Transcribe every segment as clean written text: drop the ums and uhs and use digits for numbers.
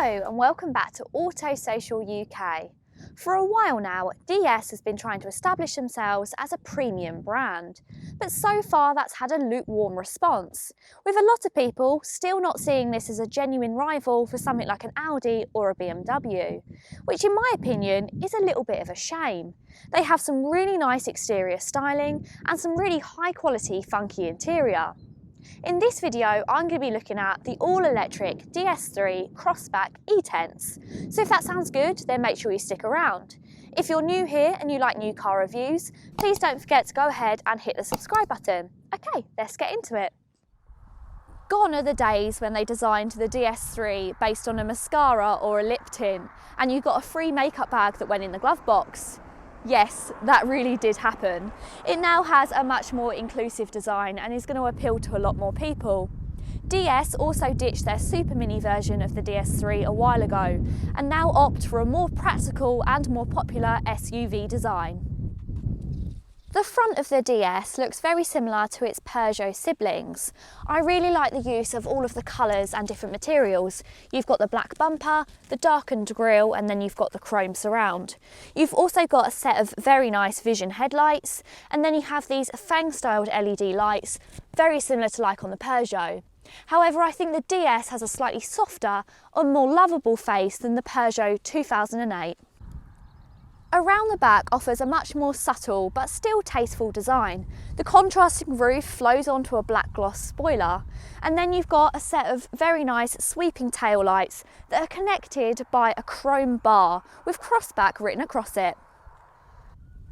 Hello and welcome back to Auto Social UK. For a while now, DS has been trying to establish themselves as a premium brand, but so far that's had a lukewarm response, with a lot of people still not seeing this as a genuine rival for something like an Audi or a BMW, which in my opinion is a little bit of a shame. They have some really nice exterior styling and some really high quality funky interior. In this video, I'm going to be looking at the all-electric Ds3 Crossback E-tense. So if that sounds good, then make sure you stick around. If you're new here and you like new car reviews, please don't forget to go ahead and hit the subscribe button. Okay, let's get into it. Gone are the days when they designed the Ds3 based on a mascara or a lip tint, and you got a free makeup bag that went in the glove box. Yes, that really did happen. It now has a much more inclusive design and is going to appeal to a lot more people. DS also ditched their super mini version of the Ds3 a while ago and now opt for a more practical and more popular SUV design. The front of the DS looks very similar to its Peugeot siblings. I really like the use of all of the colours and different materials. You've got the black bumper, the darkened grille, and then you've got the chrome surround. You've also got a set of very nice vision headlights, and then you have these Fang-styled LED lights, very similar to like on the Peugeot. However, I think the DS has a slightly softer and more lovable face than the Peugeot 2008. Around the back offers a much more subtle but still tasteful design. The contrasting roof flows onto a black gloss spoiler, and then you've got a set of very nice sweeping tail lights that are connected by a chrome bar with Crossback written across it.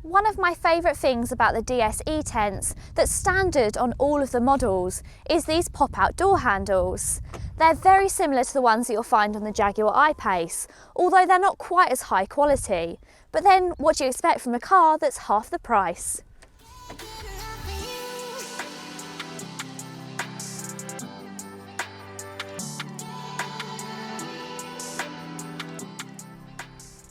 One of my favourite things about the DS E-tense that's standard on all of the models is these pop-out door handles. They're very similar to the ones that you'll find on the Jaguar I-Pace, although they're not quite as high quality. But then what do you expect from a car that's half the price?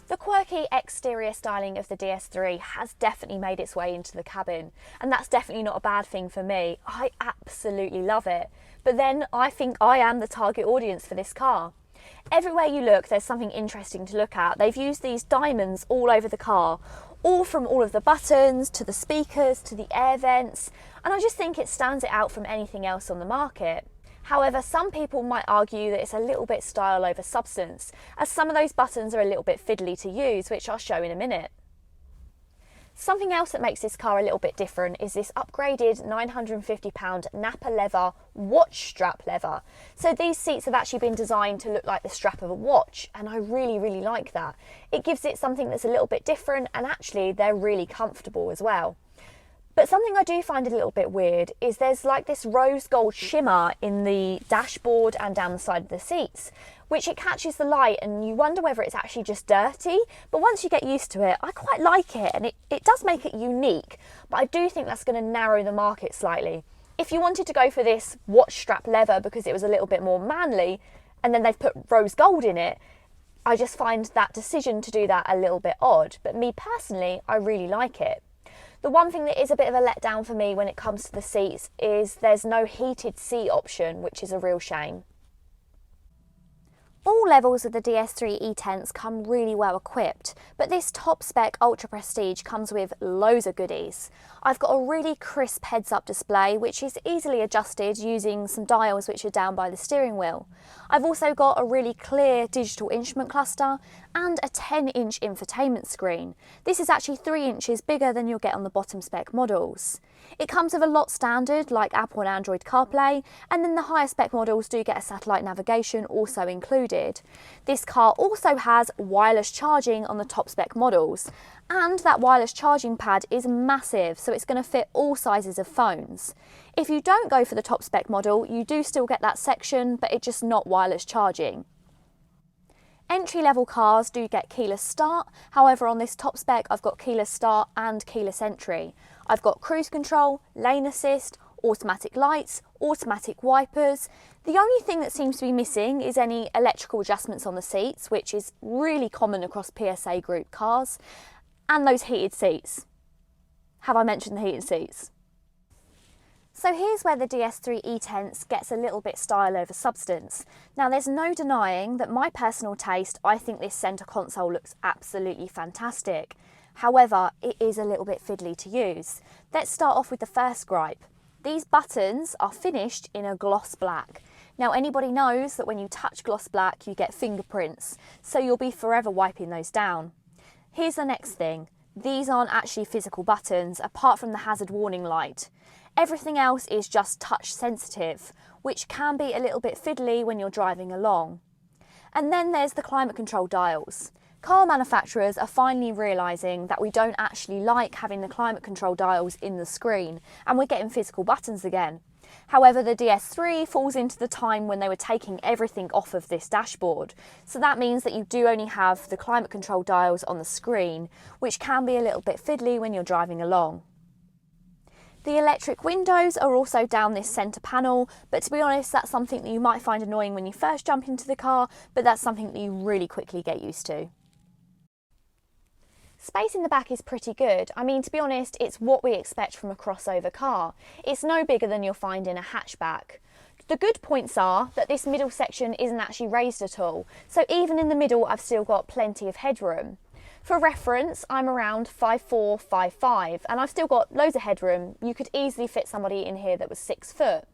The quirky exterior styling of the Ds3 has definitely made its way into the cabin, and that's definitely not a bad thing for me. I absolutely love it. But then I think I am the target audience for this car. Everywhere you look, there's something interesting to look at. They've used these diamonds all over the car, all from all of the buttons to the speakers to the air vents, and I just think it stands it out from anything else on the market. However, some people might argue that it's a little bit style over substance, as some of those buttons are a little bit fiddly to use, which I'll show in a minute. Something else that makes this car a little bit different is this upgraded £950 Napa leather watch strap leather. So these seats have actually been designed to look like the strap of a watch, and I really like that. It gives it something that's a little bit different, and actually they're really comfortable as well. But something I do find a little bit weird is there's like this rose gold shimmer in the dashboard and down the side of the seats, which it catches the light and you wonder whether it's actually just dirty. But once you get used to it, I quite like it, and it does make it unique, but I do think that's going to narrow the market slightly. If you wanted to go for this watch strap leather because it was a little bit more manly, and then they've put rose gold in it, I just find that decision to do that a little bit odd. But me personally, I really like it. The one thing that is a bit of a letdown for me when it comes to the seats is there's no heated seat option, which is a real shame. All levels of the Ds3 E-tense come really well equipped, but this top spec Ultra Prestige comes with loads of goodies. I've got a really crisp heads-up display which is easily adjusted using some dials which are down by the steering wheel. I've also got a really clear digital instrument cluster and a 10-inch infotainment screen. This is actually 3 inches bigger than you'll get on the bottom spec models. It comes with a lot standard like Apple and Android CarPlay, and then the higher spec models do get a satellite navigation also included. This car also has wireless charging on the top spec models, and that wireless charging pad is massive, so it's going to fit all sizes of phones. If you don't go for the top spec model, you do still get that section, but it's just not wireless charging. Entry-level cars do get keyless start, however on this top spec I've got keyless start and keyless entry. I've got cruise control, lane assist, automatic lights, automatic wipers. The only thing that seems to be missing is any electrical adjustments on the seats, which is really common across PSA group cars, and those heated seats. Have I mentioned the heated seats? So here's where the DS3 E-tense gets a little bit style over substance. Now there's no denying that my personal taste, I think this centre console looks absolutely fantastic. However, it is a little bit fiddly to use. Let's start off with the first gripe. These buttons are finished in a gloss black. Now anybody knows that when you touch gloss black you get fingerprints, so you'll be forever wiping those down. Here's the next thing. These aren't actually physical buttons apart from the hazard warning light. Everything else is just touch sensitive, which can be a little bit fiddly when you're driving along. And then there's the climate control dials. Car manufacturers are finally realising that we don't actually like having the climate control dials in the screen, and we're getting physical buttons again. However, the DS3 falls into the time when they were taking everything off of this dashboard. So that means that you do only have the climate control dials on the screen, which can be a little bit fiddly when you're driving along. The electric windows are also down this centre panel, but to be honest, that's something that you might find annoying when you first jump into the car, but that's something that you really quickly get used to. Space in the back is pretty good. I mean, to be honest, it's what we expect from a crossover car. It's no bigger than you'll find in a hatchback. The good points are that this middle section isn't actually raised at all, so even in the middle I've still got plenty of headroom. For reference, I'm around 5'4", 5'5", and I've still got loads of headroom. You could easily fit somebody in here that was 6 foot.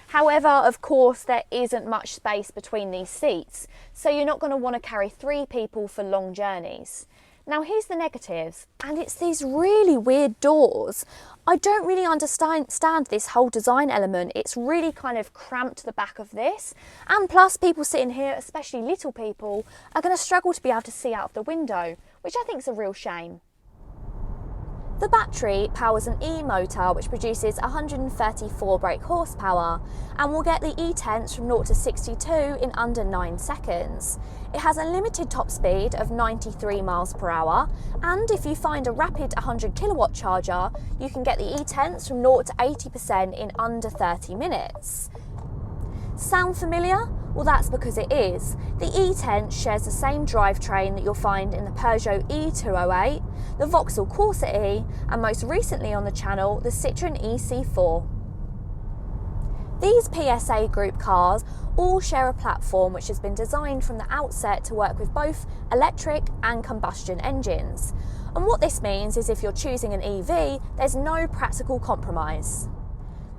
However, of course, there isn't much space between these seats, so you're not going to want to carry 3 people for long journeys. Now here's the negatives, and it's these really weird doors. I don't really understand this whole design element. It's really kind of cramped the back of this, and plus people sitting here, especially little people, are going to struggle to be able to see out of the window, which I think is a real shame. The battery powers an E-motor which produces 134 brake horsepower and will get the E-tense from 0 to 62 in under 9 seconds. It has a limited top speed of 93 miles per hour, and if you find a rapid 100 kilowatt charger, you can get the E-tense from 0 to 80% in under 30 minutes. Sound familiar? Well, that's because it is. The E-tense shares the same drivetrain that you'll find in the Peugeot E208, the Vauxhall Corsa E, and most recently on the channel, the Citroën EC4. These PSA Group cars all share a platform which has been designed from the outset to work with both electric and combustion engines. And what this means is if you're choosing an EV, there's no practical compromise.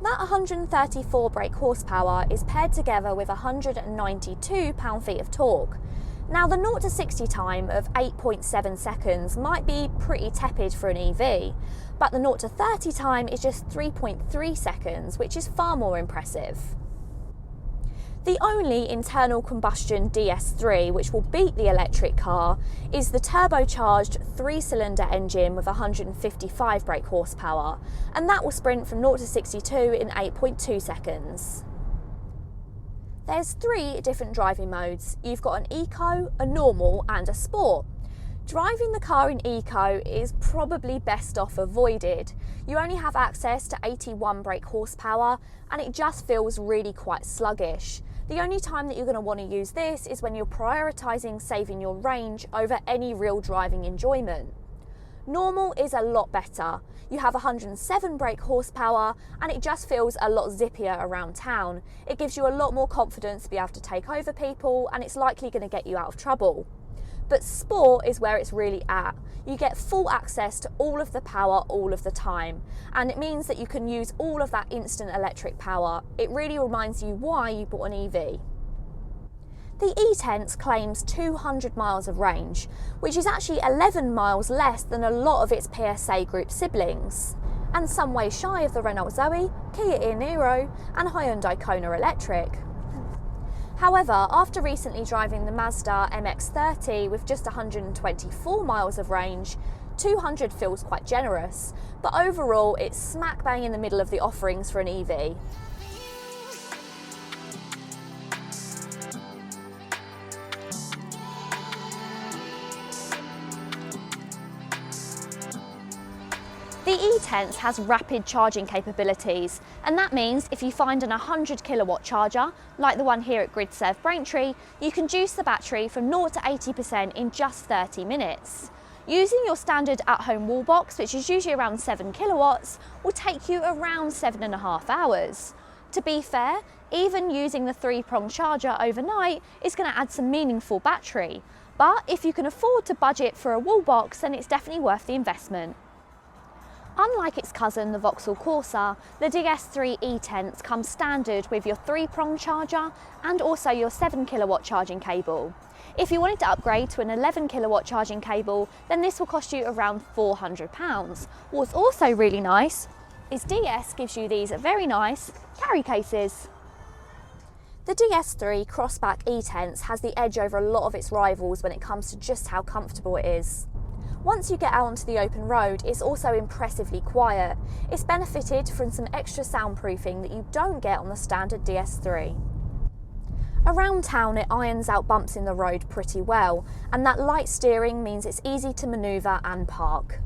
That 134 brake horsepower is paired together with 192 pound-feet of torque. Now the 0 to 60 time of 8.7 seconds might be pretty tepid for an EV, but the 0 to 30 time is just 3.3 seconds, which is far more impressive. The only internal combustion DS3 which will beat the electric car is the turbocharged 3-cylinder engine with 155 brake horsepower, and that will sprint from 0 to 62 in 8.2 seconds. There's 3 different driving modes. You've got an Eco, a Normal and a Sport. Driving the car in Eco is probably best off avoided. You only have access to 81 brake horsepower and it just feels really quite sluggish. The only time that you're going to want to use this is when you're prioritising saving your range over any real driving enjoyment. Normal is a lot better. You have 107 brake horsepower and it just feels a lot zippier around town. It gives you a lot more confidence to be able to take over people and it's likely going to get you out of trouble. But Sport is where it's really at. You get full access to all of the power all of the time, and it means that you can use all of that instant electric power. It really reminds you why you bought an EV. The E-tense claims 200 miles of range, which is actually 11 miles less than a lot of its PSA Group siblings, and some way shy of the Renault Zoe, Kia e-Niro and Hyundai Kona Electric. However, after recently driving the Mazda MX-30 with just 124 miles of range, 200 feels quite generous, but overall it's smack bang in the middle of the offerings for an EV. The E-tense has rapid charging capabilities, and that means if you find an 100 kilowatt charger, like the one here at GridServe Braintree, you can juice the battery from 0 to 80% in just 30 minutes. Using your standard at-home wall box, which is usually around 7 kilowatts, will take you around 7.5 hours. To be fair, even using the 3-prong charger overnight is going to add some meaningful battery. But if you can afford to budget for a wall box, then it's definitely worth the investment. Unlike its cousin, the Vauxhall Corsa, the Ds3 E-tense comes standard with your 3-prong charger and also your 7 kilowatt charging cable. If you wanted to upgrade to an 11 kilowatt charging cable, then this will cost you around £400. What's also really nice is DS gives you these very nice carry cases. The Ds3 Crossback E-tense has the edge over a lot of its rivals when it comes to just how comfortable it is. Once you get out onto the open road, it's also impressively quiet. It's benefited from some extra soundproofing that you don't get on the standard Ds3. Around town, it irons out bumps in the road pretty well, and that light steering means it's easy to manoeuvre and park.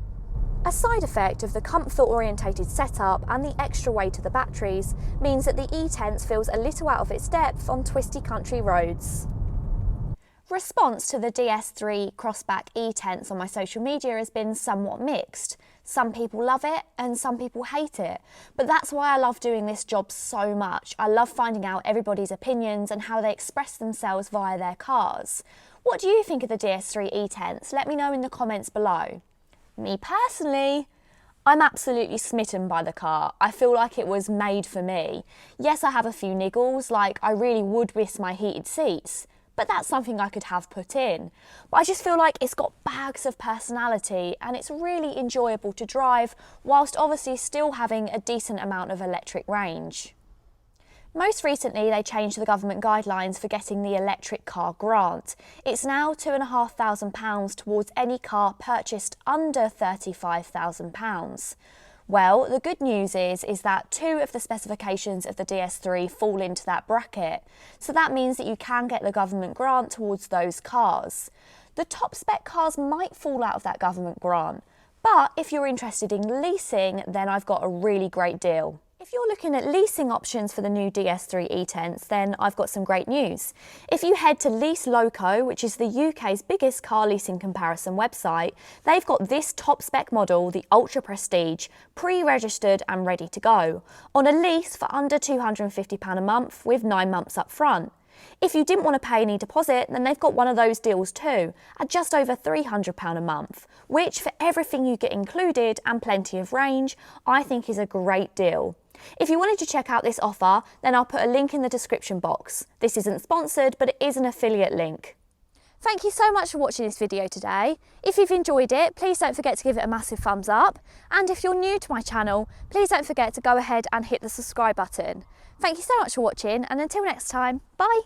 A side effect of the comfort-orientated setup and the extra weight of the batteries means that the E-tense feels a little out of its depth on twisty country roads. Response to the Ds3 Crossback E-tense on my social media has been somewhat mixed. Some people love it and some people hate it, but that's why I love doing this job so much. I love finding out everybody's opinions and how they express themselves via their cars. What do you think of the Ds3 E-tense? Let me know in the comments below. Me personally, I'm absolutely smitten by the car. I feel like it was made for me. Yes, I have a few niggles, like I really would miss my heated seats, but that's something I could have put in. But I just feel like it's got bags of personality and it's really enjoyable to drive whilst obviously still having a decent amount of electric range. Most recently, they changed the government guidelines for getting the electric car grant. It's now £2,500 towards any car purchased under £35,000. Well, the good news is that 2 of the specifications of the Ds3 fall into that bracket. So that means that you can get the government grant towards those cars. The top spec cars might fall out of that government grant, but if you're interested in leasing, then I've got a really great deal. If you're looking at leasing options for the new Ds3 E-tense, then I've got some great news. If you head to Lease Loco, which is the UK's biggest car leasing comparison website, they've got this top spec model, the Ultra Prestige, pre-registered and ready to go, on a lease for under £250 a month with 9 months up front. If you didn't want to pay any deposit, then they've got one of those deals too, at just over £300 a month, which for everything you get included and plenty of range, I think is a great deal. If you wanted to check out this offer, then I'll put a link in the description box. This isn't sponsored, but it is an affiliate link. Thank you so much for watching this video today. If you've enjoyed it, please don't forget to give it a massive thumbs up. And if you're new to my channel, please don't forget to go ahead and hit the subscribe button. Thank you so much for watching, and until next time, bye!